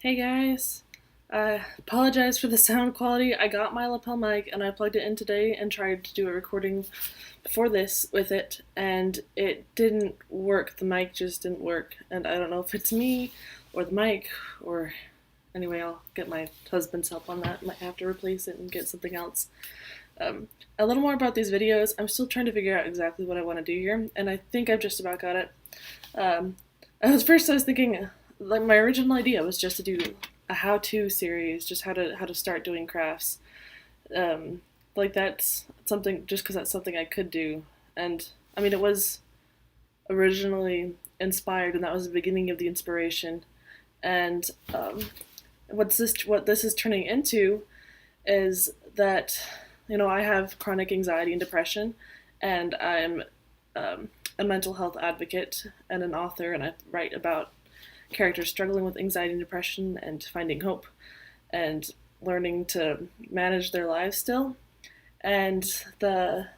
Hey guys, I apologize for the sound quality. I got my lapel mic and I plugged it in today and tried to do a recording before this with it, and it didn't work. The mic just didn't work, and I don't know if it's me or the mic or anyway. I'll get my husband's help on that. Might have to replace it and get something else. Um, a little more about these videos. I'm still trying to figure out exactly what I want to do here, and I think I've just about got it. Um, I was thinking, like, my original idea was just to do a how-to series, just how to start doing crafts. Um, like that's something just because that's something I could do, and I mean it was originally inspired, and that was the beginning of the inspiration. And what this is turning into is that I have chronic anxiety and depression, and I'm a mental health advocate and an author, and I write about characters struggling with anxiety and depression and finding hope and learning to manage their lives still. And the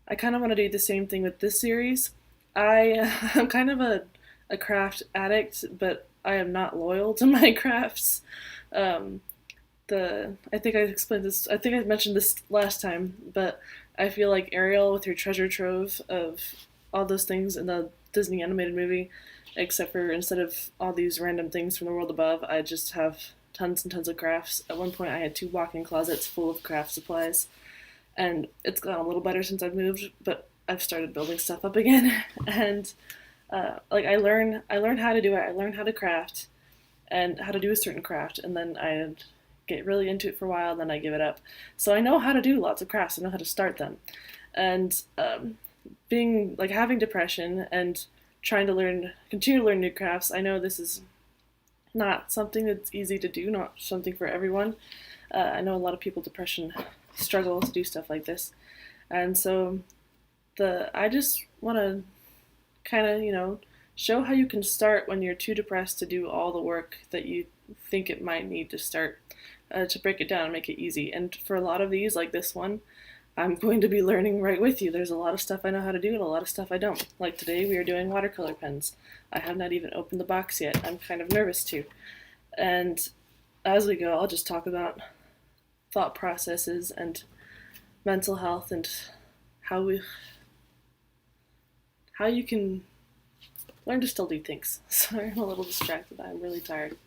I kind of want to do the same thing with this series. I'm kind of a craft addict, but I am not loyal to my crafts. Um, the I think I explained this. I think I mentioned this last time, but I feel like Ariel with her treasure trove of all those things in the Disney animated movie, except for instead of all these random things from the world above, I just have tons and tons of crafts. At one point, I had two walk-in closets full of craft supplies, and it's gotten a little better since I've moved, but I've started building stuff up again. And like I learned how to do it. I learned how to craft and how to do a certain craft, and then I get really into it for a while, and then I give it up. So I know how to do lots of crafts. I know how to start them, and being like having depression and trying to continue to learn new crafts. I know this is not something that's easy to do, not something for everyone. I know a lot of people with depression struggle to do stuff like this, and so I just want to kind of show how you can start when you're too depressed to do all the work that you think it might need to start, to break it down and make it easy. And for a lot of these, like this one, I'm going to be learning right with you. There's a lot of stuff I know how to do and a lot of stuff I don't. Like today, we are doing watercolor pens. I have not even opened the box yet. I'm kind of nervous too. And as we go, I'll just talk about thought processes and mental health and how we how you can learn to still do things. Sorry, I'm a little distracted. I'm really tired.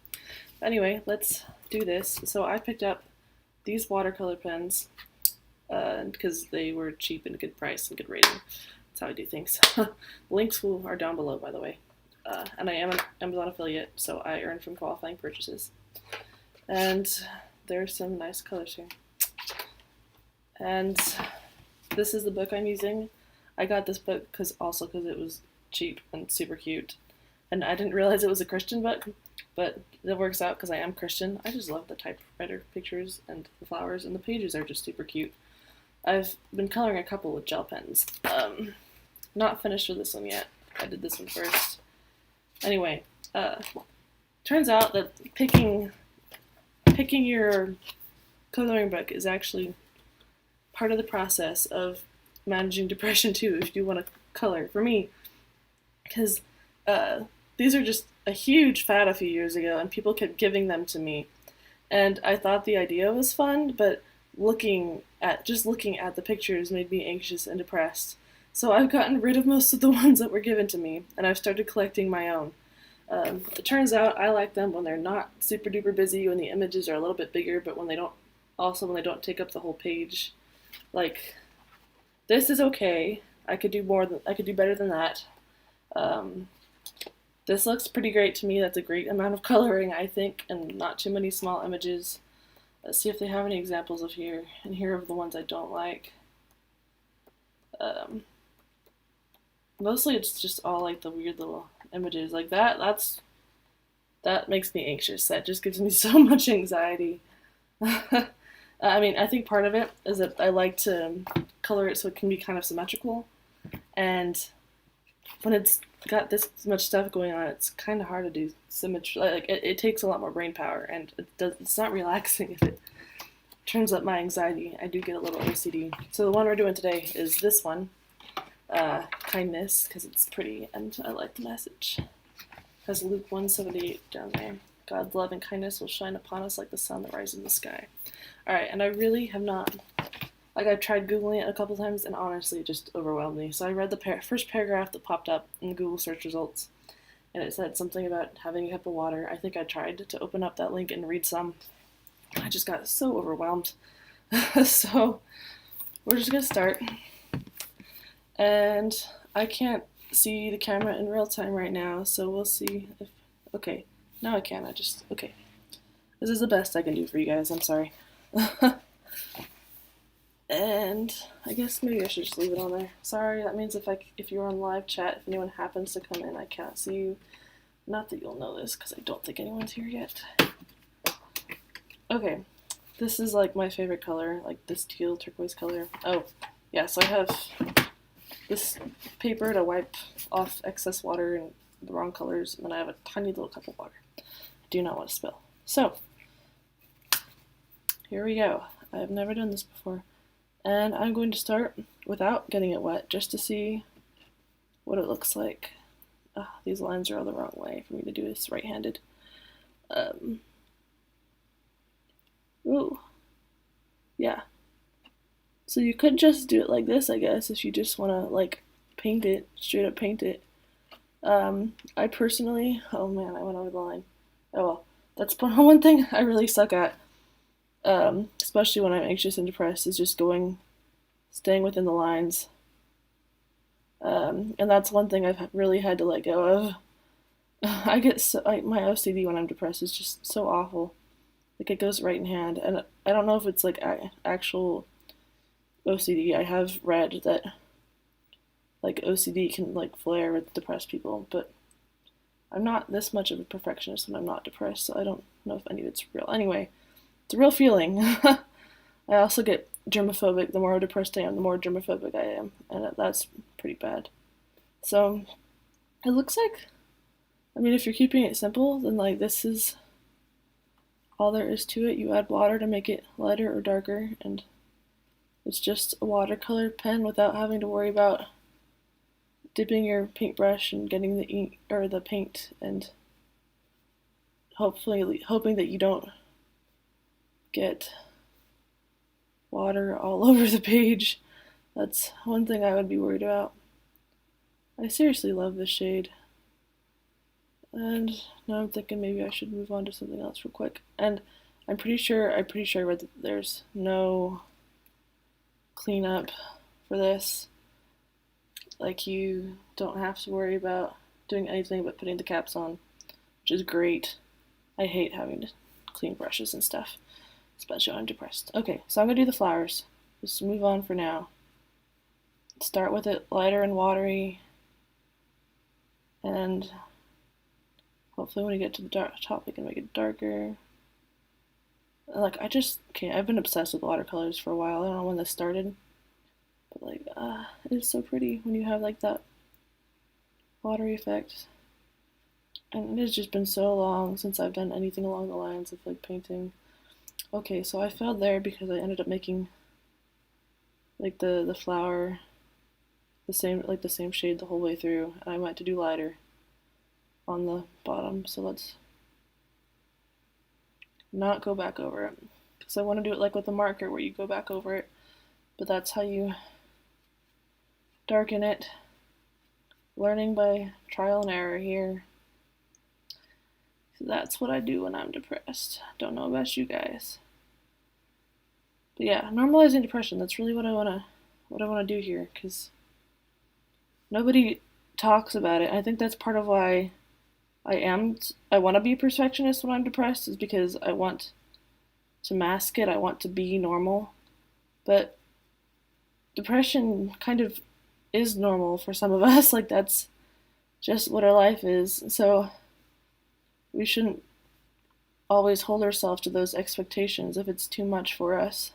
But anyway, let's do this. So I picked up these watercolor pens because they were cheap and good price and good rating. That's how I do things. Links are down below, by the way. And I am an Amazon affiliate, so I earn from qualifying purchases. And there's some nice colors here. And this is the book I'm using. I got this book because it was cheap and super cute. And I didn't realize it was a Christian book, but it works out because I am Christian. I just love the typewriter pictures and the flowers, and the pages are just super cute. I've been coloring a couple with gel pens. Not finished with this one yet. I did this one first. Anyway, turns out that picking your coloring book is actually part of the process of managing depression too, if you want to color. For me, because these are just a huge fad a few years ago, and people kept giving them to me, and I thought the idea was fun, but looking at the pictures made me anxious and depressed. So I've gotten rid of most of the ones that were given to me, and I've started collecting my own. It turns out I like them when they're not super duper busy, when the images are a little bit bigger, but when they don't take up the whole page. Like, this is okay. I could do better than that. This looks pretty great to me. That's a great amount of coloring, I think, and not too many small images. Let's see if they have any examples of here of the ones I don't like. Mostly it's just all like the weird little images like that. That makes me anxious. That just gives me so much anxiety. I mean, I think part of it is that I like to color it so it can be kind of symmetrical, and when it's got this much stuff going on, it's kind of hard to do symmetry. Like it takes a lot more brain power, and it's not relaxing if it turns up my anxiety. I do get a little OCD. So the one we're doing today is this one, kindness, because it's pretty and I like the message. It has Luke 1:78 down there. God's love and kindness will shine upon us like the sun that rises in the sky. Alright, and I really have not, like, I've tried Googling it a couple times, and honestly, it just overwhelmed me. So I read the first paragraph that popped up in the Google search results, and it said something about having a cup of water. I think I tried to open up that link and read some. I just got so overwhelmed. So we're just gonna start. And I can't see the camera in real time right now, so we'll see if, okay, now I can, okay. This is the best I can do for you guys, I'm sorry. And I guess maybe I should just leave it on there. Sorry, that means if you're on live chat, if anyone happens to come in, I can't see you. Not that you'll know this, because I don't think anyone's here yet. Okay, this is like my favorite color, like this teal turquoise color. Oh, yeah, so I have this paper to wipe off excess water and the wrong colors, and then I have a tiny little cup of water. I do not want to spill. So, here we go. I have never done this before. And I'm going to start without getting it wet, just to see what it looks like. These lines are all the wrong way for me to do this right-handed. Ooh. Yeah. So you could just do it like this, I guess, if you just want to, like, paint it, straight up paint it. I personally, oh man, I went over the line. Oh well, that's one thing I really suck at. Especially when I'm anxious and depressed, is just staying within the lines. And that's one thing I've really had to let go of. My OCD when I'm depressed is just so awful. Like, it goes right in hand, and I don't know if it's like actual OCD. I have read that like OCD can like flare with depressed people, but I'm not this much of a perfectionist when I'm not depressed, so I don't know if any of it's real. Anyway, it's a real feeling. I also get germophobic. The more depressed I am, the more germophobic I am, and that's pretty bad. So it looks like, I mean, if you're keeping it simple, then like this is all there is to it. You add water to make it lighter or darker, and it's just a watercolor pen without having to worry about dipping your paintbrush and getting the ink or the paint, and hoping that you don't get water all over the page. That's one thing I would be worried about. I seriously love this shade. And now I'm thinking maybe I should move on to something else real quick. And I'm pretty sure I read that there's no cleanup for this. Like, you don't have to worry about doing anything but putting the caps on, which is great. I hate having to clean brushes and stuff, especially when I'm depressed. Okay, so I'm gonna do the flowers. Just move on for now. Start with it lighter and watery, and hopefully when we get to the top, we can make it darker. Like, I've been obsessed with watercolors for a while. I don't know when this started, but like, it is so pretty when you have like that watery effect. And it has just been so long since I've done anything along the lines of like painting. Okay, so I failed there because I ended up making like the flower the same shade the whole way through, and I meant to do lighter on the bottom. So let's not go back over it, because I want to do it like with a marker where you go back over it, but that's how you darken it. Learning by trial and error here. So that's what I do when I'm depressed. Don't know about you guys. But yeah, normalizing depression, that's really what I wanna do here, because nobody talks about it. I think that's part of why I want to be a perfectionist when I'm depressed, is because I want to mask it. I want to be normal. But depression kind of is normal for some of us. Like, that's just what our life is. So we shouldn't always hold ourselves to those expectations if it's too much for us.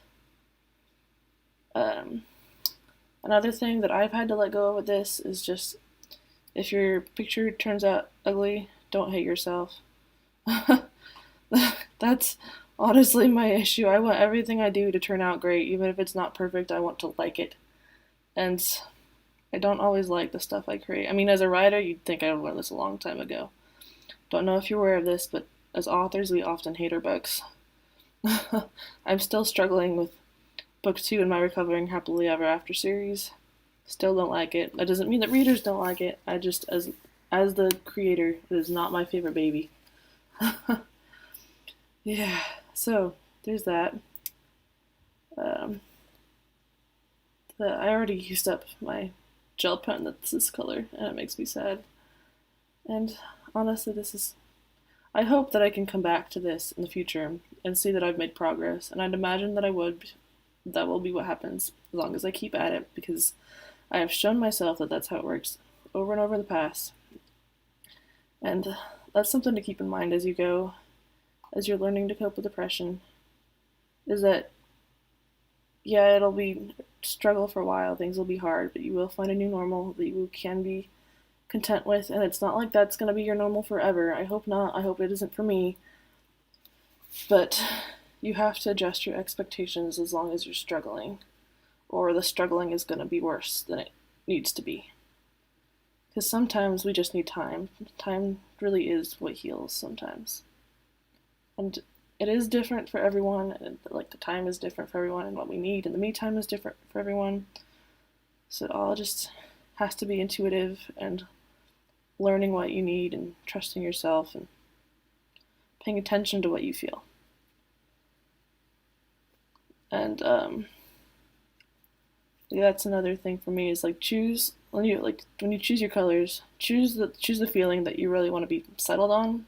Another thing that I've had to let go of with this is just, if your picture turns out ugly, don't hate yourself. That's honestly my issue. I want everything I do to turn out great. Even if it's not perfect, I want to like it. And I don't always like the stuff I create. I mean, as a writer, you'd think I would learn this a long time ago. Don't know if you're aware of this, but as authors, we often hate our books. I'm still struggling with book two in my Recovering Happily Ever After series. Still don't like it. That doesn't mean that readers don't like it. I just, as the creator, it is not my favorite baby. Yeah, so there's that. Um, I already used up my gel pen that's this color, and it makes me sad. And honestly, this is. I hope that I can come back to this in the future and see that I've made progress, and I'd imagine that I would. That will be what happens as long as I keep at it, because I have shown myself that that's how it works over and over in the past. And that's something to keep in mind as you go, as you're learning to cope with depression, is that, yeah, it'll be struggle for a while, things will be hard, but you will find a new normal that you can be content with, and it's not like that's going to be your normal forever. I hope not. I hope it isn't for me. But you have to adjust your expectations as long as you're struggling, or the struggling is going to be worse than it needs to be. Because sometimes we just need time. Time really is what heals sometimes. And it is different for everyone, and like the time is different for everyone, and what we need, and the me time is different for everyone. So it all just has to be intuitive and learning what you need and trusting yourself and paying attention to what you feel. And yeah, that's another thing for me is like choose when you choose your colors, choose the feeling that you really want to be settled on.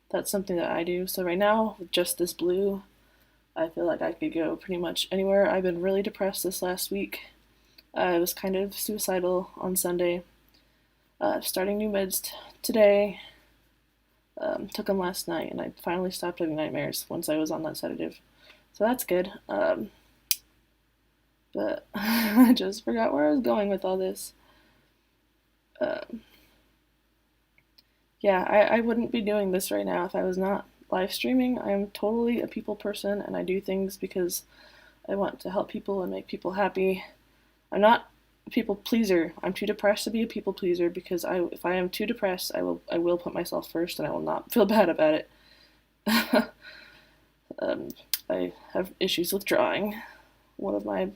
That's something that I do. So right now, with just this blue, I feel like I could go pretty much anywhere. I've been really depressed this last week. I was kind of suicidal on Sunday. Starting new meds today. Took them last night, and I finally stopped having nightmares once I was on that sedative. So that's good. But I just forgot where I was going with all this. Yeah, I wouldn't be doing this right now if I was not live streaming. I am totally a people person, and I do things because I want to help people and make people happy. I'm not a people pleaser. I'm too depressed to be a people pleaser because if I am too depressed, I will put myself first, and I will not feel bad about it. I have issues with drawing, one of my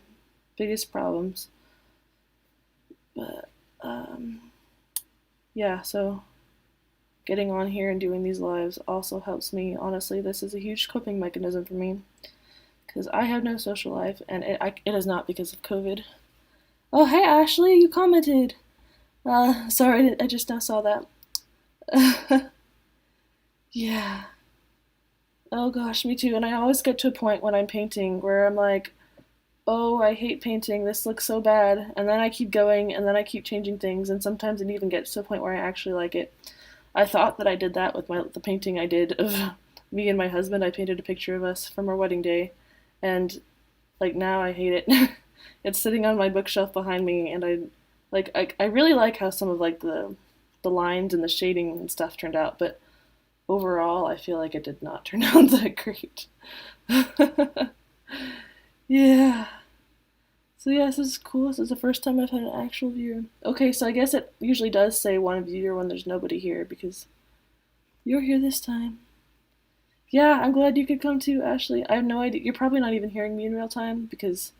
biggest problems. But yeah, so getting on here and doing these lives also helps me. Honestly, this is a huge coping mechanism for me because I have no social life, and it is not because of COVID. Oh, hey Ashley, you commented. Sorry, I just now saw that. Yeah. Oh gosh, me too. And I always get to a point when I'm painting where I'm like, oh, I hate painting. This looks so bad. And then I keep going, and then I keep changing things, and sometimes it even gets to a point where I actually like it. I thought that I did that with the painting I did of me and my husband. I painted a picture of us from our wedding day, and like now I hate it. It's sitting on my bookshelf behind me, and I really like how some of like the lines and the shading and stuff turned out, but overall I feel like it did not turn out that great. Yeah. So yeah, this is cool. This is the first time I've had an actual viewer. Okay, so I guess it usually does say one viewer when there's nobody here because you're here this time. Yeah, I'm glad you could come too, Ashley. I have no idea. You're probably not even hearing me in real time because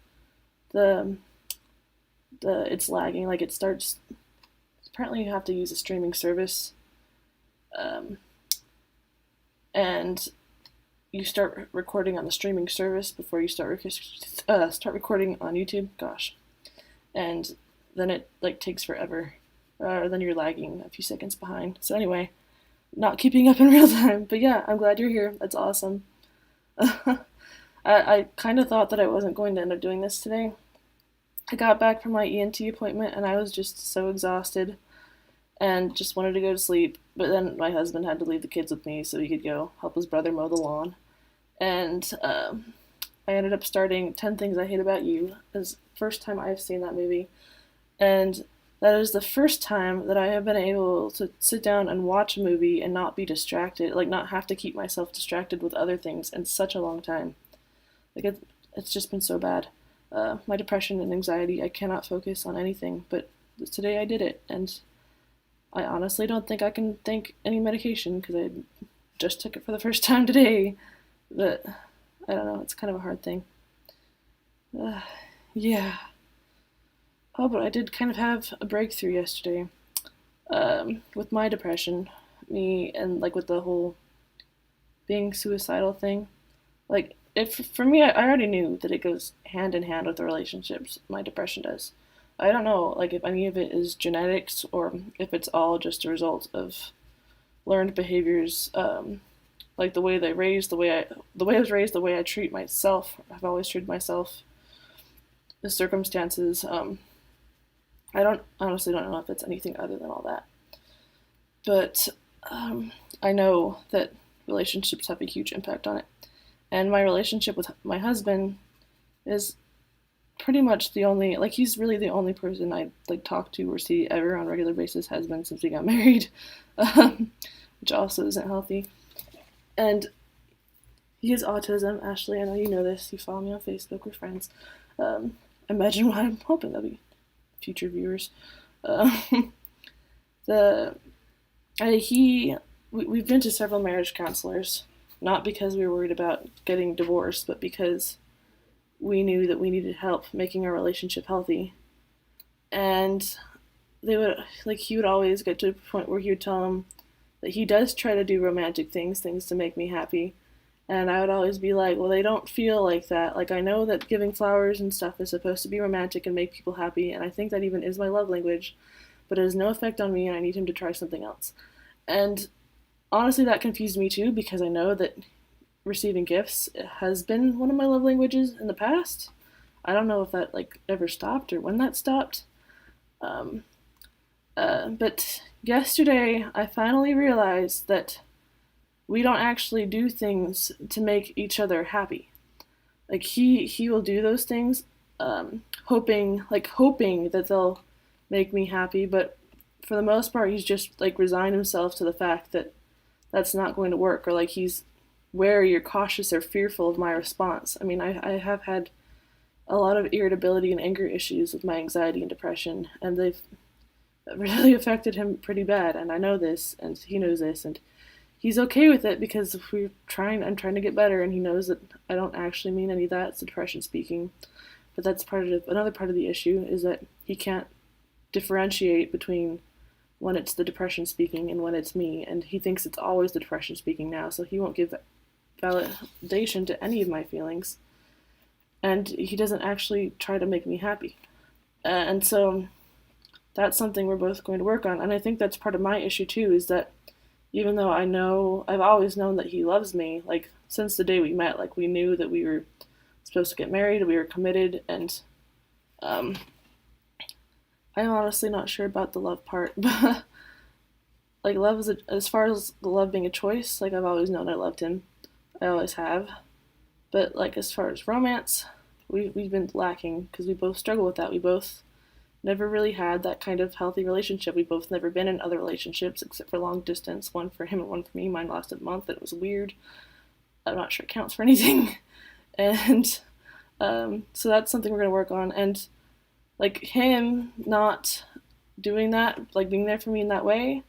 the it's lagging. Like it starts. Apparently, you have to use a streaming service, um, and you start recording on the streaming service before you start recording on YouTube. Gosh, and then it like takes forever. Then you're lagging a few seconds behind. So anyway, not keeping up in real time. But yeah, I'm glad you're here. That's awesome. I kind of thought that I wasn't going to end up doing this today. I got back from my ENT appointment and I was just so exhausted and just wanted to go to sleep. But then my husband had to leave the kids with me so he could go help his brother mow the lawn. And I ended up starting 10 Things I Hate About You. It's the first time I've seen that movie. And that is the first time that I have been able to sit down and watch a movie and not be distracted, like not have to keep myself distracted with other things in such a long time. Like it's just been so bad. My depression and anxiety, I cannot focus on anything, but today I did it, and I honestly don't think I can thank any medication because I just took it for the first time today, but I don't know, it's kind of a hard thing. Uh, yeah. Oh, but I did kind of have a breakthrough yesterday with my depression. Me and like with the whole being suicidal thing. Like, if for me, I already knew that it goes hand in hand with the relationships. My depression does. I don't know, like if any of it is genetics or if it's all just a result of learned behaviors, like the way they raised, the way I was raised, the way I treat myself. I've always treated myself. The circumstances. I don't honestly don't know if it's anything other than all that. But I know that relationships have a huge impact on it. And my relationship with my husband is pretty much the only, like, he's really the only person I like talk to or see ever on a regular basis, has been since we got married, which also isn't healthy. And he has autism. Ashley, I know you know this. You follow me on Facebook. We're friends. Imagine what I'm hoping they'll be future viewers. The we've been to several marriage counselors, not because we were worried about getting divorced, but because we knew that we needed help making our relationship healthy. And they would like he would always get to a point where he would tell them that he does try to do romantic things to make me happy. And I would always be like, well, they don't feel like that. Like, I know that giving flowers and stuff is supposed to be romantic and make people happy, and I think that even is my love language, but it has no effect on me, and I need him to try something else. And honestly, that confused me too, because I know that receiving gifts has been one of my love languages in the past. I don't know if that, like, ever stopped or when that stopped. Um, but yesterday, I finally realized that we don't actually do things to make each other happy. Like he will do those things, hoping that they'll make me happy. But for the most part, he's just like resigned himself to the fact that that's not going to work, or like he's wary or cautious or fearful of my response. I mean, I have had a lot of irritability and anger issues with my anxiety and depression, and they've really affected him pretty bad. And I know this, and he knows this, and he's okay with it because I'm trying to get better, and he knows that I don't actually mean any of that. It's depression speaking. But that's another part of the issue is that he can't differentiate between when it's the depression speaking and when it's me, and he thinks it's always the depression speaking now, so he won't give validation to any of my feelings, and he doesn't actually try to make me happy. And so that's something we're both going to work on, and I think that's part of my issue too, is that even though I've always known that he loves me, like, since the day we met, like, we knew that we were supposed to get married, we were committed, and um, I'm honestly not sure about the love part, but, like, as far as the love being a choice, like, I've always known I loved him. I always have. But, like, as far as romance, we've been lacking, because we both struggle with that. We both never really had that kind of healthy relationship. We both never been in other relationships except for long distance, one for him and one for me. Mine lasted a month and it was weird. I'm not sure it counts for anything. And so that's something we're going to work on. And like him not doing that, like being there for me in that way,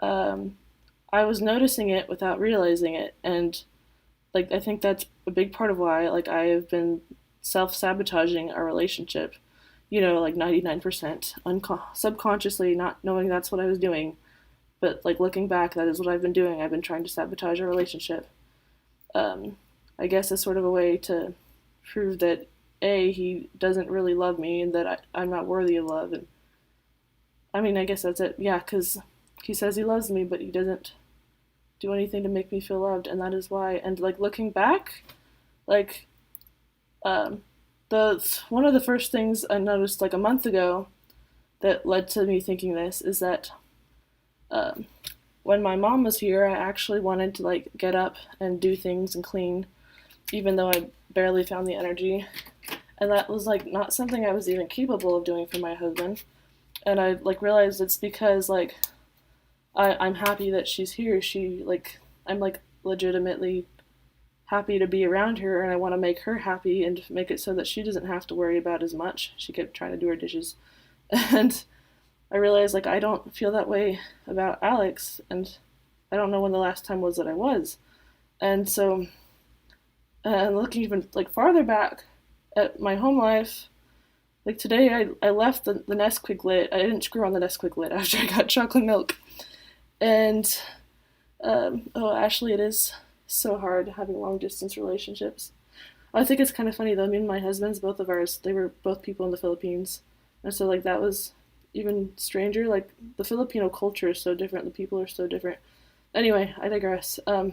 I was noticing it without realizing it. And like I think that's a big part of why like I have been self-sabotaging our relationship, like 99% subconsciously, not knowing that's what I was doing. But like looking back, that is what I've been doing. I've been trying to sabotage our relationship. I guess as sort of a way to prove that he doesn't really love me and that I'm not worthy of love. And I mean, I guess that's it. Yeah, because he says he loves me, but he doesn't do anything to make me feel loved, and that is why. And like looking back, like the one of the first things I noticed like a month ago that led to me thinking this is that um, when my mom was here, I actually wanted to like get up and do things and clean, even though I barely found the energy, and that was like not something I was even capable of doing for my husband. And I like realized it's because like I'm happy that she's here. I'm like legitimately happy to be around her, and I want to make her happy and make it so that she doesn't have to worry about as much. She kept trying to do her dishes. And I realized like I don't feel that way about Alex, and I don't know when the last time was that I was. And so, looking even like farther back at my home life, like today I left the Nesquik lid. I didn't screw on the Nesquik lid after I got chocolate milk. And, oh, Ashley, it is so hard having long distance relationships. I think it's kind of funny though. Me and my husband's, both of ours, they were both people in the Philippines, and so like that was even stranger. Like the Filipino culture is so different. The people are so different. Anyway, I digress. I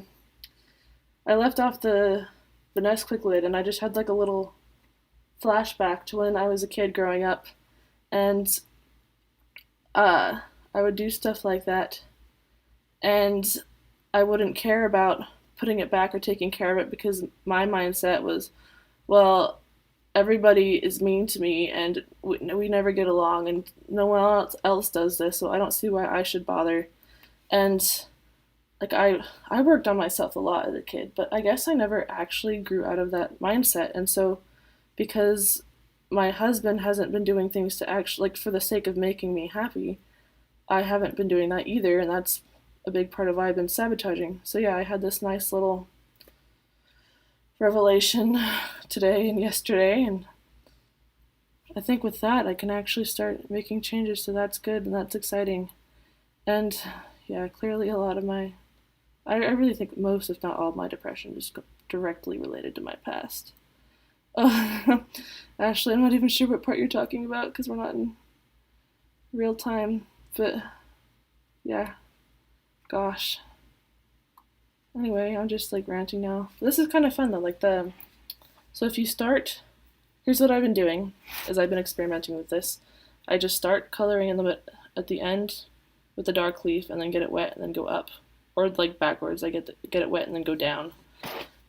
left off the Nesquik lid, and I just had like a little flashback to when I was a kid growing up, and uh, I would do stuff like that, and I wouldn't care about putting it back or taking care of it because my mindset was, well, everybody is mean to me and we never get along and no one else does this, so I don't see why I should bother. And like I worked on myself a lot as a kid, but I guess I never actually grew out of that mindset. And so because my husband hasn't been doing things to actually like for the sake of making me happy, I haven't been doing that either, and that's a big part of why I've been sabotaging. So yeah, I had this nice little revelation today and yesterday, and I think with that I can actually start making changes, so that's good and that's exciting. And yeah, clearly a lot of I really think most, if not all, of my depression is directly related to my past. Uh, Ashley, I'm not even sure what part you're talking about because we're not in real time, but yeah, gosh. Anyway, I'm just like ranting now. This is kind of fun though. So if you start, here's what I've been doing, as I've been experimenting with this. I just start coloring in the at the end with the dark leaf, and then get it wet, and then go up, or like backwards. I get it wet and then go down.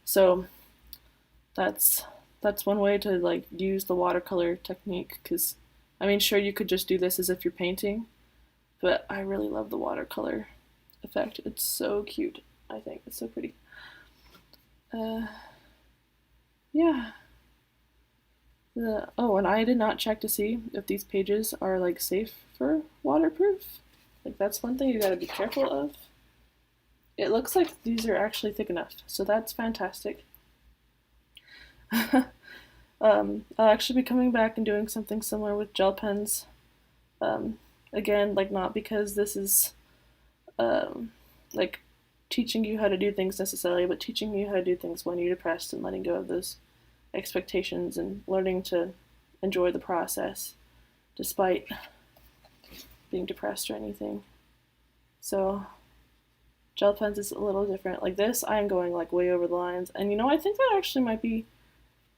So that's that's one way to like use the watercolor technique. Because I mean, sure you could just do this as if you're painting, but I really love the watercolor effect. It's so cute. I think it's so pretty. Uh, yeah. Oh, and I did not check to see if these pages are like safe for waterproof. Like that's one thing you gotta be careful of. It looks like these are actually thick enough, so that's fantastic. I'll actually be coming back and doing something similar with gel pens. Again, like not because this is like teaching you how to do things necessarily, but teaching you how to do things when you're depressed and letting go of those expectations and learning to enjoy the process despite being depressed or anything. So gel pens is a little different. Like this, I'm going like way over the lines, and I think that actually might be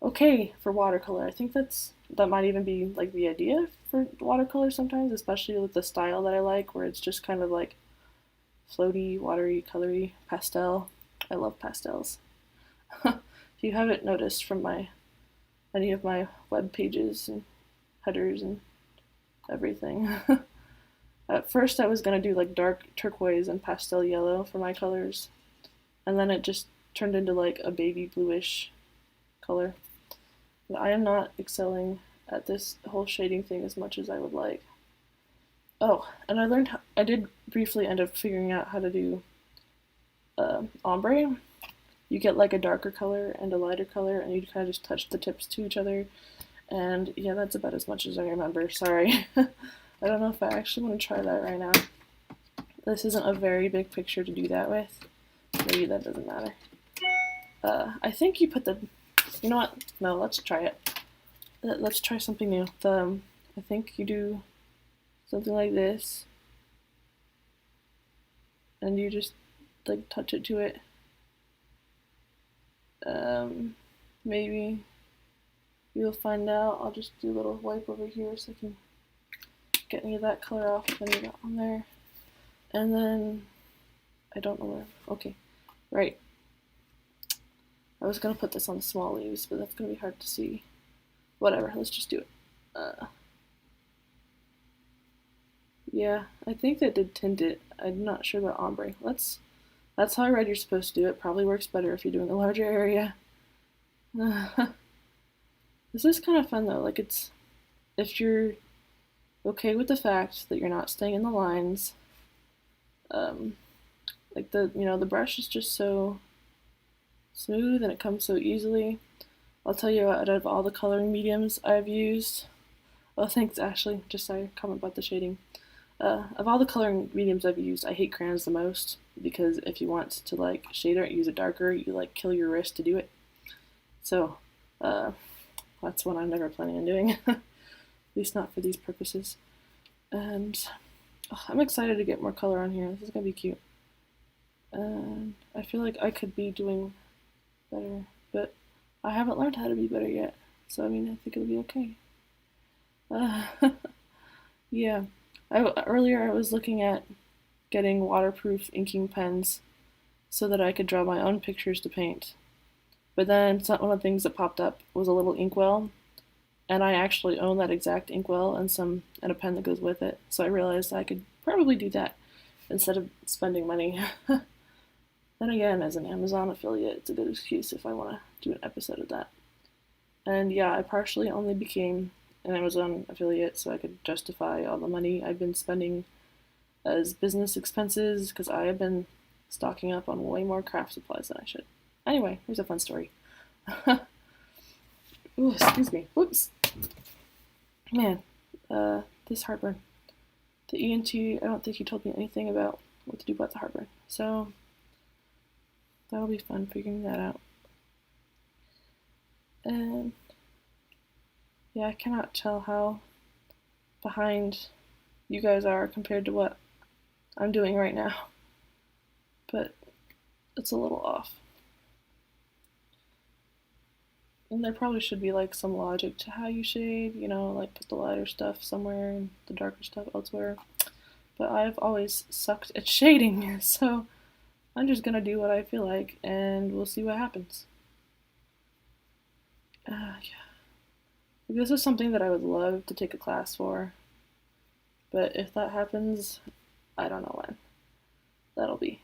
okay for watercolor. I think that might even be like the idea for watercolor sometimes, especially with the style that I like, where it's just kind of like floaty, watery, colory, pastel. I love pastels. If you haven't noticed from any of my web pages and headers and everything. At first I was gonna do like dark turquoise and pastel yellow for my colors, and then it just turned into like a baby bluish color. But I am not excelling at this whole shading thing as much as I would like. Oh, and I did briefly end up figuring out how to do ombre. You get like a darker color and a lighter color, and you kind of just touch the tips to each other. And yeah, that's about as much as I remember. Sorry. I don't know if I actually want to try that right now. This isn't a very big picture to do that with. Maybe that doesn't matter. I think you put you know what? No, let's try it. Let's try something new. I think you do something like this, and you just like touch it to it. Maybe you'll find out. I'll just do a little wipe over here so I can get any of that color off if any of that on there. And then I don't know where. Okay, right. I was gonna put this on the small leaves, but that's gonna be hard to see. Whatever, let's just do it. Yeah, I think that did tint it. I'm not sure about ombre. That's how I read you're supposed to do it. Probably works better if you're doing a larger area. This is kind of fun though. Like if you're okay with the fact that you're not staying in the lines, Like the brush is just so smooth and it comes so easily. I'll tell you, out of all the coloring mediums I've used, oh, thanks, Ashley. Just sorry, comment about the shading. Of all the coloring mediums I've used, I hate crayons the most because if you want to like shade or use it darker, you like kill your wrist to do it. So that's what I'm never planning on doing, at least not for these purposes. And I'm excited to get more color on here. This is gonna be cute. And I feel like I could be doing better, but I haven't learned how to be better yet. So I mean, I think it'll be okay. Yeah. Earlier I was looking at getting waterproof inking pens so that I could draw my own pictures to paint. But then one of the things that popped up was a little inkwell, and I actually own that exact inkwell and a pen that goes with it. So I realized I could probably do that instead of spending money. Then again, as an Amazon affiliate, it's a good excuse if I want to do an episode of that. And yeah, I partially only became an Amazon affiliate so I could justify all the money I've been spending as business expenses because I have been stocking up on way more craft supplies than I should. Anyway, here's a fun story. Ooh, excuse me. Whoops. Man, this heartburn. The ENT, I don't think he told me anything about what to do about the heartburn. So that'll be fun figuring that out. And yeah, I cannot tell how behind you guys are compared to what I'm doing right now, but it's a little off. And there probably should be like some logic to how you shade, like put the lighter stuff somewhere and the darker stuff elsewhere. But I've always sucked at shading, so I'm just gonna do what I feel like and we'll see what happens. Yeah. This is something that I would love to take a class for, but if that happens, I don't know when that'll be.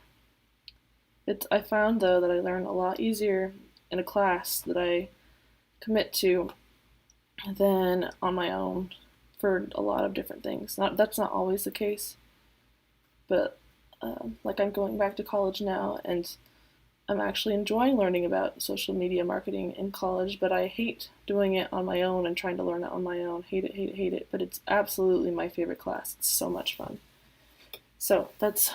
I found though that I learn a lot easier in a class that I commit to than on my own for a lot of different things. That's not always the case, but like I'm going back to college now and I'm actually enjoying learning about social media marketing in college, but I hate doing it on my own and trying to learn it on my own. Hate it, hate it, hate it. But it's absolutely my favorite class. It's so much fun. So that's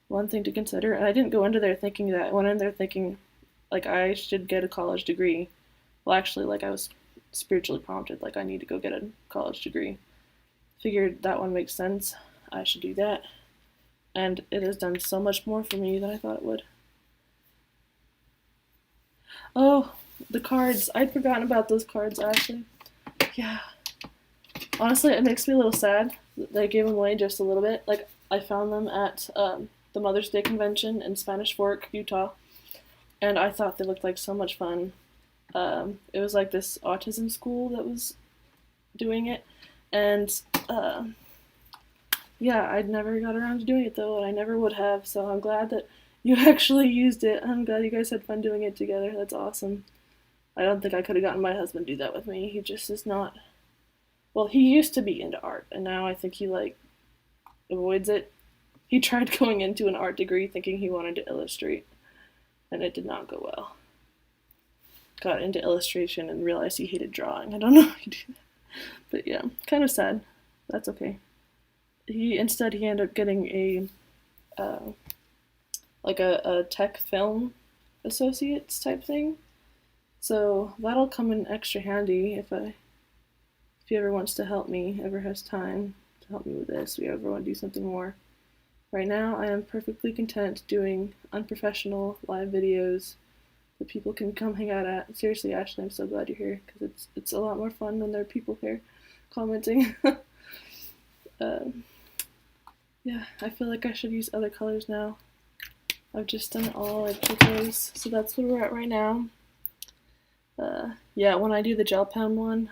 one thing to consider. And I didn't go into there thinking that. I went in there thinking like I should get a college degree. Well, actually, like I was spiritually prompted, like I need to go get a college degree. Figured that one makes sense. I should do that. And it has done so much more for me than I thought it would. Oh, the cards. I'd forgotten about those cards, actually. Yeah. Honestly, it makes me a little sad that they gave them away just a little bit. Like, I found them at the Mother's Day convention in Spanish Fork, Utah, and I thought they looked like so much fun. It was like this autism school that was doing it, and yeah, I'd never got around to doing it though, and I never would have, so I'm glad that you actually used it. I'm glad you guys had fun doing it together. That's awesome. I don't think I could have gotten my husband to do that with me. He just is not. Well, he used to be into art, and now I think he like avoids it. He tried going into an art degree thinking he wanted to illustrate, and it did not go well. Got into illustration and realized he hated drawing. I don't know how he did that. But yeah, kind of sad. That's okay. He ended up getting a tech film associates type thing. So that'll come in extra handy if he ever wants to help me, ever has time to help me with this, we ever want to do something more. Right now, I am perfectly content doing unprofessional live videos that people can come hang out at. Seriously, Ashley, I'm so glad you're here because it's a lot more fun when there are people here commenting. Yeah, I feel like I should use other colors now. I've just done it all like turquoise, so that's where we're at right now. Yeah, when I do the gel pen one,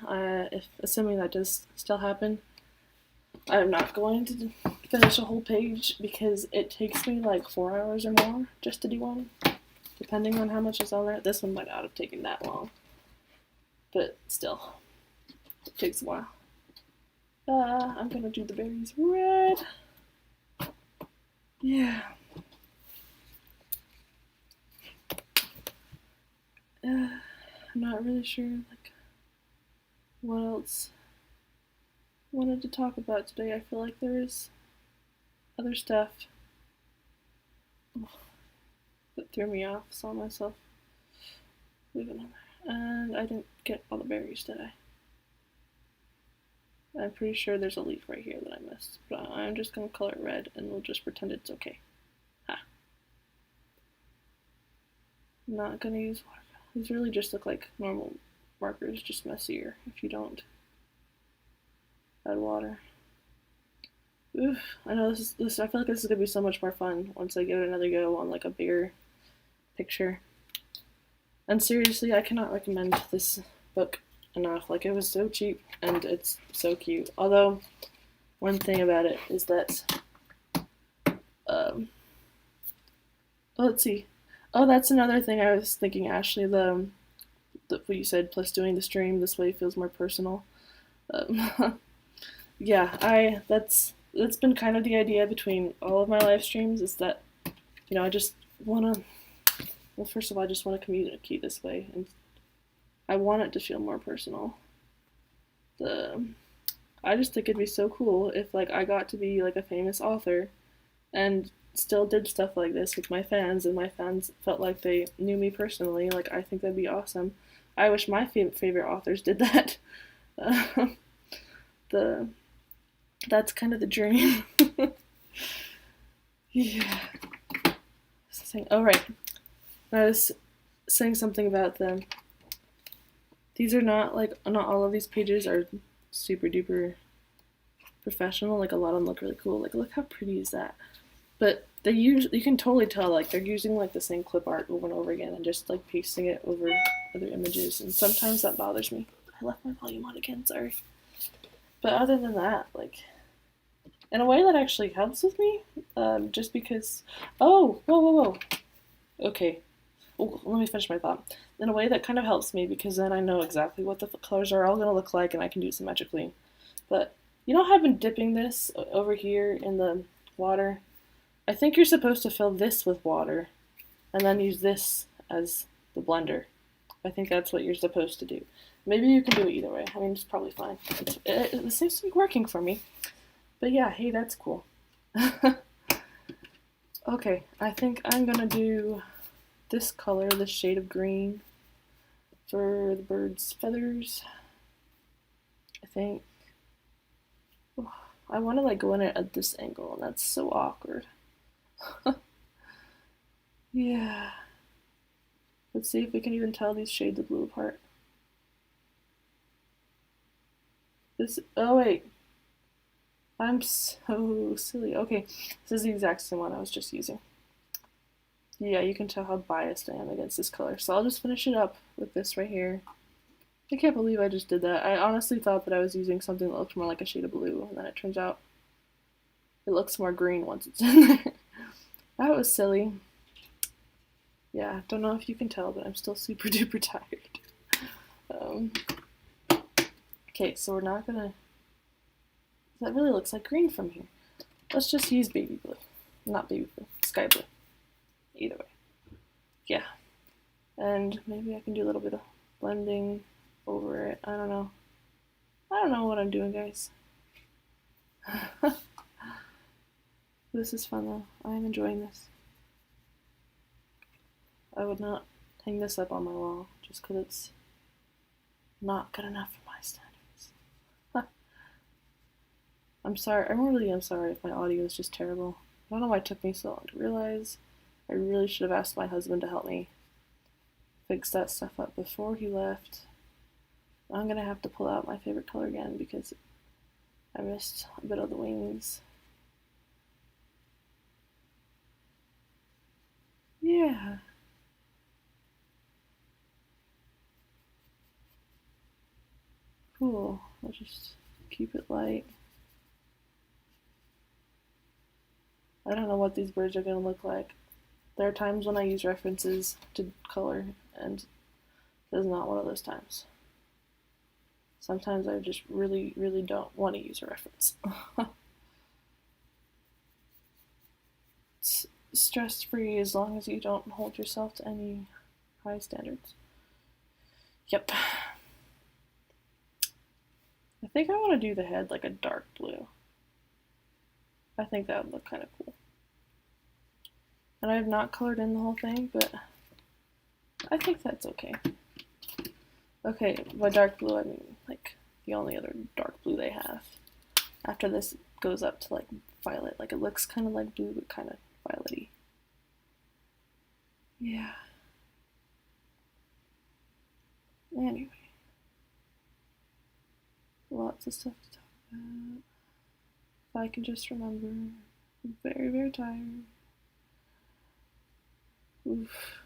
if assuming that does still happen, I'm not going to finish a whole page because it takes me like 4 hours or more just to do one, depending on how much is on there. This one might not have taken that long, but still, it takes a while. I'm gonna do the berries red. Yeah. I'm not really sure like what else I wanted to talk about today. I feel like there is other stuff that threw me off. Saw myself leaving on there, and I didn't get all the berries, did I? I'm pretty sure there's a leaf right here that I missed, but I'm just gonna color it red, and we'll just pretend it's okay. Ha! I'm not gonna use water. These really just look like normal markers, just messier if you don't add water. Oof, I know this. I feel like this is gonna be so much more fun once I give it another go on like a bigger picture. And seriously, I cannot recommend this book enough. Like, it was so cheap and it's so cute. Although, one thing about it is that, let's see. Oh, that's another thing I was thinking, Ashley. What you said, plus doing the stream this way feels more personal. Yeah, that's been kind of the idea between all of my live streams is that, I just want to. Well, first of all, I just want to communicate this way, and I want it to feel more personal. I just think it'd be so cool if like I got to be like a famous author and still did stuff like this with my fans, and my fans felt like they knew me personally. Like, I think that'd be awesome. I wish my favorite authors did that. the that's kind of the dream. Yeah. Oh, right. I was saying something about them. These are not all of these pages are super duper professional. Like, a lot of them look really cool. Like, look how pretty is that? But you can totally tell like they're using like the same clip art over and over again and just like pasting it over other images, and sometimes that bothers me. I left my volume on again, sorry. But other than that, like, in a way that actually helps with me, just because. Oh, whoa. Okay, let me finish my thought. In a way that kind of helps me because then I know exactly what the colors are all going to look like and I can do it symmetrically. But you know how I've been dipping this over here in the water? I think you're supposed to fill this with water and then use this as the blender. I think that's what you're supposed to do. Maybe you can do it either way. I mean, it's probably fine. It seems to be working for me. But yeah, hey, that's cool. Okay, I think I'm gonna do this color, this shade of green, for the bird's feathers. I think. Oh, I want to like go in it at this angle, and that's so awkward. Yeah. Let's see if we can even tell these shades of blue apart. Oh wait. I'm so silly. Okay, this is the exact same one I was just using. Yeah, you can tell how biased I am against this color. So I'll just finish it up with this right here. I can't believe I just did that. I honestly thought that I was using something that looked more like a shade of blue, and then it turns out it looks more green once it's in there. That was silly. Yeah, don't know if you can tell, but I'm still super duper tired. Okay, so we're not gonna. That really looks like green from here. Let's just use baby blue. Not baby blue, sky blue. Either way. Yeah. And maybe I can do a little bit of blending over it. I don't know. I don't know what I'm doing, guys. This is fun though. I'm enjoying this. I would not hang this up on my wall just because it's not good enough for my standards. I'm sorry. I really am sorry if my audio is just terrible. I don't know why it took me so long to realize. I really should have asked my husband to help me fix that stuff up before he left. I'm gonna have to pull out my favorite color again because I missed a bit of the wings. Yeah. Cool. I'll just keep it light. I don't know what these birds are going to look like. There are times when I use references to color, and this is not one of those times. Sometimes I just really, really don't want to use a reference. It's stress-free as long as you don't hold yourself to any high standards. Yep. I think I want to do the head like a dark blue. I think that would look kind of cool. And I have not colored in the whole thing, but I think that's okay. Okay, by dark blue I mean like the only other dark blue they have. After this, it goes up to like violet. Like it looks kind of like blue, but kind of violety. Yeah. Anyway. Lots of stuff to talk about. If I can just remember. I'm very, very tired. Oof.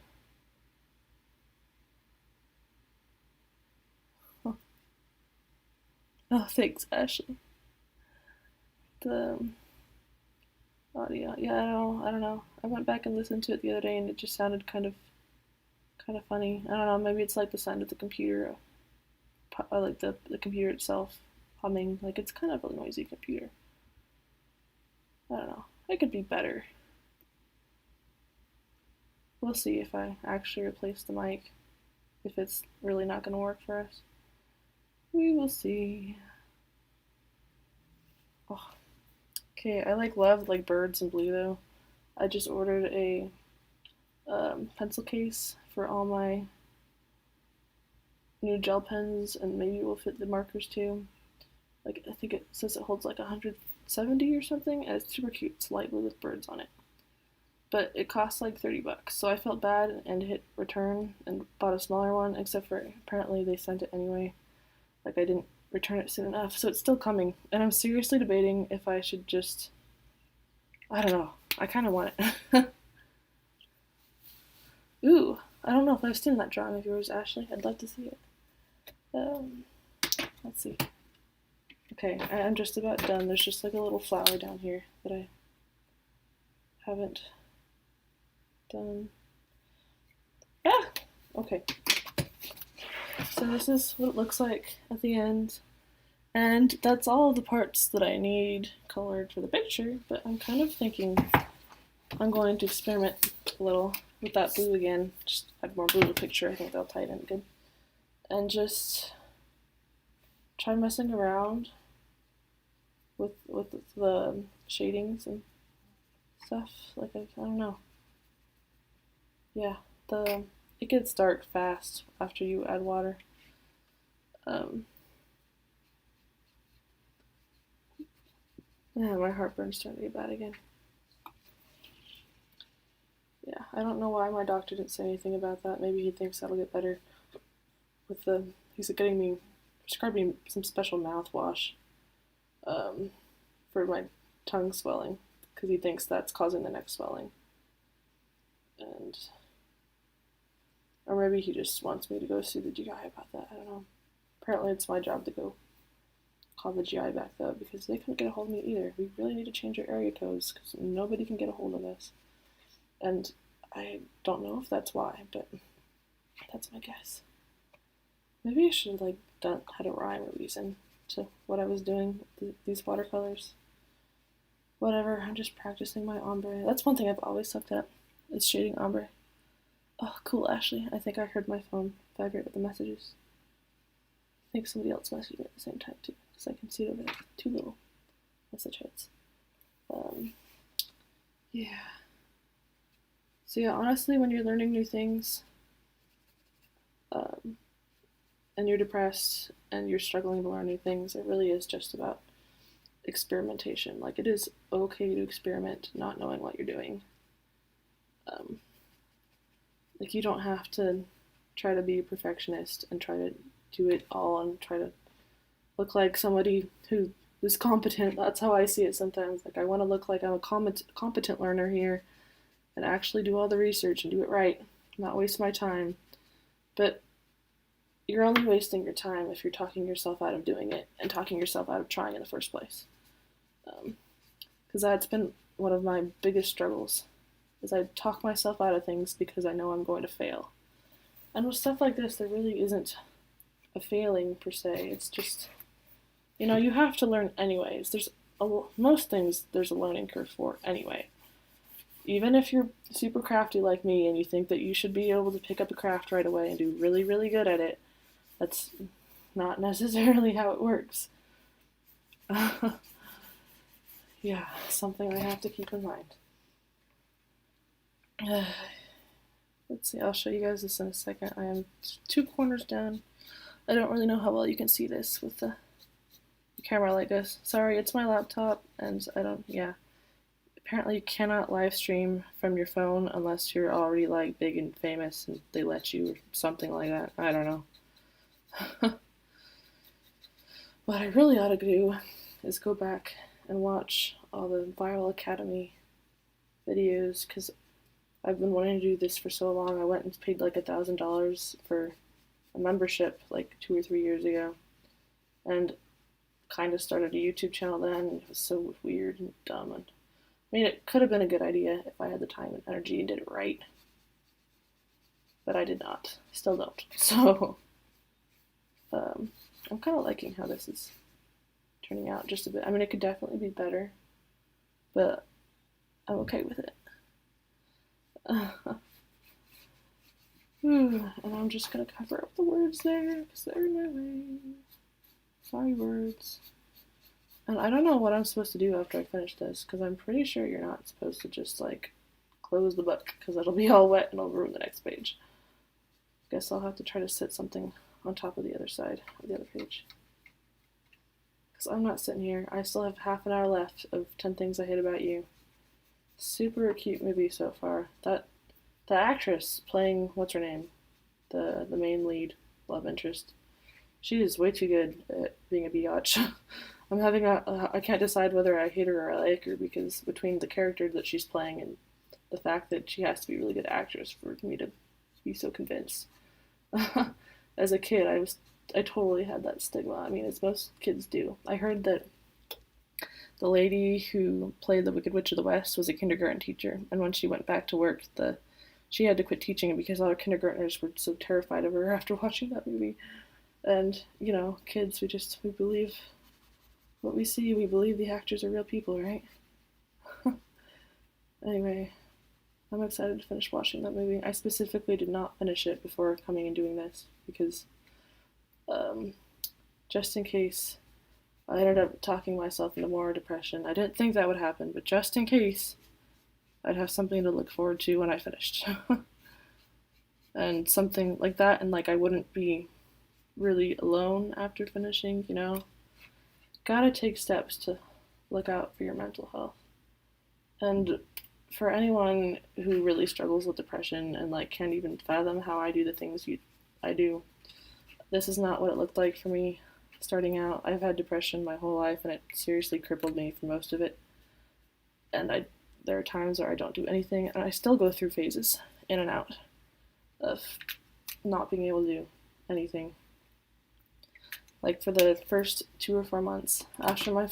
Oh, oh thanks, Ashley. The audio. Yeah, I don't know. I went back and listened to it the other day, and it just sounded kind of funny. I don't know. Maybe it's like the sound of the computer, like the computer itself humming. Like it's kind of a noisy computer. I don't know. It could be better. We'll see if I actually replace the mic. If it's really not going to work for us. We will see. Oh. Okay, I love birds and blue though. I just ordered a pencil case for all my new gel pens, and maybe it will fit the markers too. Like I think it says it holds like 170 or something, and it's super cute. It's light blue with birds on it. But it costs like $30, so I felt bad and hit return and bought a smaller one, except for apparently they sent it anyway. Like I didn't return it soon enough, so it's still coming. And I'm seriously debating if I should just, I don't know, I kind of want it. Ooh, I don't know if I've seen that drawing of yours, Ashley. I'd love to see it. Let's see. Okay, I'm just about done. There's just like a little flower down here that I haven't done. Ah! Okay. So this is what it looks like at the end. And that's all the parts that I need colored for the picture, but I'm kind of thinking I'm going to experiment a little with that blue again. Just add more blue to the picture. I think that'll tie it in good. And just try messing around with the shadings and stuff. Like I don't know. Yeah, it gets dark fast after you add water. Yeah, my heartburn's starting to get bad again. Yeah, I don't know why my doctor didn't say anything about that. Maybe he thinks that'll get better with he's prescribed me some special mouthwash for my tongue swelling, because he thinks that's causing the neck swelling. Or maybe he just wants me to go see the GI about that. I don't know. Apparently it's my job to go call the GI back though, because they couldn't get a hold of me either. We really need to change our area codes because nobody can get a hold of us. And I don't know if that's why, but that's my guess. Maybe I should have had a rhyme or reason to what I was doing with these watercolors. Whatever, I'm just practicing my ombre. That's one thing I've always sucked at, is shading ombre. Oh, cool, Ashley. I think I heard my phone vibrate with the messages. I think somebody else messaged me at the same time too, because I can see it over there. 2 little message heads. Yeah. So yeah, honestly, when you're learning new things, and you're depressed and you're struggling to learn new things, it really is just about experimentation. Like, it is okay to experiment not knowing what you're doing. Like, you don't have to try to be a perfectionist and try to do it all and try to look like somebody who is competent. That's how I see it sometimes. Like, I want to look like I'm a competent learner here and actually do all the research and do it right, not waste my time. But you're only wasting your time if you're talking yourself out of doing it and talking yourself out of trying in the first place. Because that's been one of my biggest struggles, is I talk myself out of things because I know I'm going to fail. And with stuff like this, there really isn't a failing per se. It's just, you have to learn anyways. Most things there's a learning curve for anyway. Even if you're super crafty like me and you think that you should be able to pick up a craft right away and do really, really good at it, That's not necessarily how it works. Yeah, something I have to keep in mind. Let's see, I'll show you guys this in a second. I am 2 corners down. I don't really know how well you can see this with the camera like this. Sorry, it's my laptop, and yeah. Apparently you cannot live stream from your phone unless you're already like big and famous and they let you or something like that. I don't know. What I really ought to do is go back and watch all the Viral Academy videos, because I've been wanting to do this for so long. I went and paid like $1,000 for a membership like 2 or 3 years ago, and kind of started a YouTube channel then, and it was so weird and dumb. And I mean, it could have been a good idea if I had the time and energy and did it right, but I did not. Still don't. So I'm kind of liking how this is turning out just a bit. I mean, it could definitely be better, but I'm okay with it. And I'm just gonna cover up the words there because they're in my way. Sorry, words. And I don't know what I'm supposed to do after I finish this, because I'm pretty sure you're not supposed to just like close the book, because it'll be all wet and it'll ruin the next page. Guess I'll have to try to sit something on top of the other side of the other page, because I'm not sitting here. I still have half an hour left of 10 Things I Hate About You. Super cute movie so far. The actress playing, what's her name, the main lead love interest, she is way too good at being a biatch. I'm having I can't decide whether I hate her or I like her, because between the character that she's playing and the fact that she has to be a really good actress for me to be so convinced. As a kid, I totally had that stigma. I mean, as most kids do. I heard that the lady who played the Wicked Witch of the West was a kindergarten teacher, and when she went back to work, she had to quit teaching because all her kindergartners were so terrified of her after watching that movie. And, you know, kids, we believe what we see, we believe the actors are real people, right? Anyway, I'm excited to finish watching that movie. I specifically did not finish it before coming and doing this, because just in case I ended up talking myself into more depression. I didn't think that would happen, but just in case, I'd have something to look forward to when I finished. And something like that, and like I wouldn't be really alone after finishing, you know? Gotta take steps to look out for your mental health. And for anyone who really struggles with depression and like can't even fathom how I do the things I do, this is not what it looked like for me starting out. I've had depression my whole life, and it seriously crippled me for most of it. And there are times where I don't do anything, and I still go through phases in and out of not being able to do anything. Like for the first 2 or 4 months after from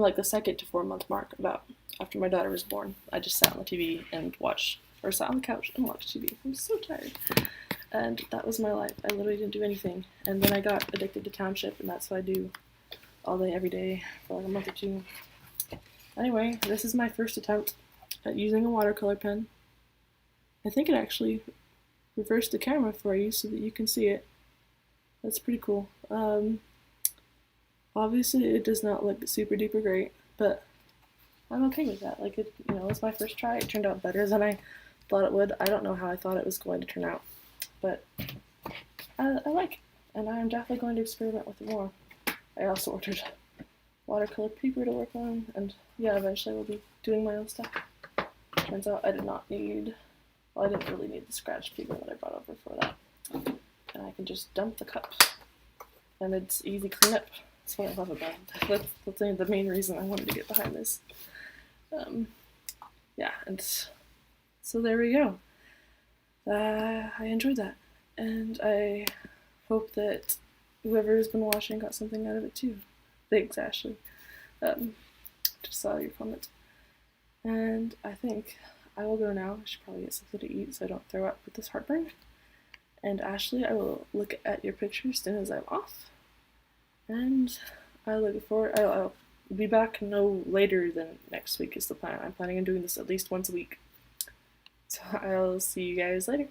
like the 2nd to 4 month mark, about after my daughter was born, I just sat on the TV and sat on the couch and watched TV. I'm so tired. And that was my life. I literally didn't do anything. And then I got addicted to Township, and that's what I do all day, every day for like a month or two. Anyway, this is my first attempt at using a watercolor pen. I think it actually reversed the camera for you so that you can see it. That's pretty cool. Obviously it does not look super duper great, but I'm okay with that. Like, it was my first try. It turned out better than I thought it would. I don't know how I thought it was going to turn out, but I like it, and I am definitely going to experiment with it more. I also ordered watercolor paper to work on, and yeah, eventually we'll be doing my own stuff. Turns out I didn't really need the scratch paper that I brought over for that. And I can just dump the cup, and it's easy cleanup. That's what I love about it. That's the main reason I wanted to get behind this. Yeah, and so there we go. I enjoyed that, and I hope that whoever's been watching got something out of it too. Thanks, Ashley. Just saw your comment. And I think I will go now. I should probably get something to eat so I don't throw up with this heartburn. And Ashley, I will look at your picture as soon as I'm off. And I look forward. I'll be back no later than next week is the plan. I'm planning on doing this at least once a week. So I'll see you guys later.